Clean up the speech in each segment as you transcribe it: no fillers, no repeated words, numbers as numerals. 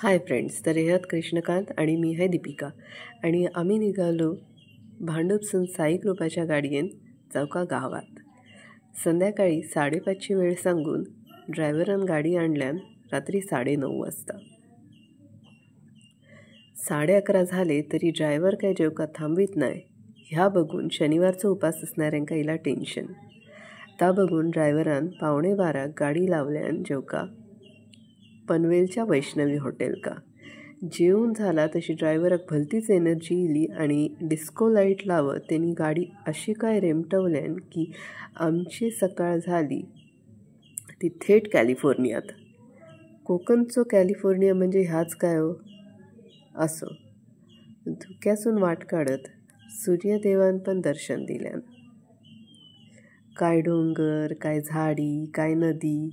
Hi friends, तर ह्यात कृष्णकांत आणि मी आहे दीपिका आणि आम्ही निघालो भांडूपसून साई कृपाच्या गाडयेन चौका गावात. संध्याकाळी 5:30ची वेळ सांगून ड्रायव्हरान गाडी आणल्यान रात्री 9:30 वाजता. 11:30 झाले तरी ड्रायव्हर काय जेवका थांबवीत नाही ह्या बघून शनिवारचो उपास असणाऱ्यांका इला टेन्शन. ता बघून ड्रायव्हरान 11:45 गाडी लावल्यान जेवका पनवेलच्या वैष्णवी हॉटेल का. जेवून झाला तशी ड्रायव्हराक भलतीच एनर्जी इली आणि डिस्को लाईट लावत त्यांनी गाडी अशी काय रेमटवल्यान की आमची सकाळ झाली ती थेट कॅलिफोर्नियात. कोकणचो कॅलिफोर्निया म्हणजे ह्याच काय हो. असो, धुक्यासून वाट काढत सूर्यदेवान पण दर्शन दिल्यान. काय डोंगर, काय झाडी, काय नदी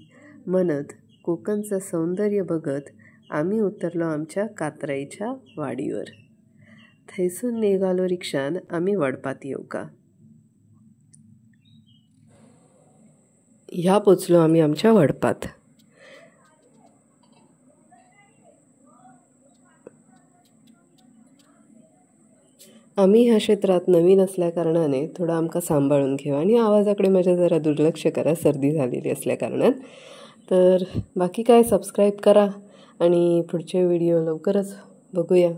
म्हणत कोकणचं सौंदर्य बघत आम्ही उतरलो आमच्या कात्राईच्या वाडीवर. थैसून निघालो रिक्षान आम्ही वडपात येवका. ह्या पोचलो आम्ही आमच्या वडपात. आम्ही ह्या क्षेत्रात नवीन असल्या कारणाने थोडं आमका सांभाळून घेऊ आणि आवाजाकडे माझ्या जरा दुर्लक्ष करा, सर्दी झालेली असल्या कारणात. तर बाकी काय, सबस्क्राईब करा आणि पुढचे व्हिडिओ लवकरच बघूया.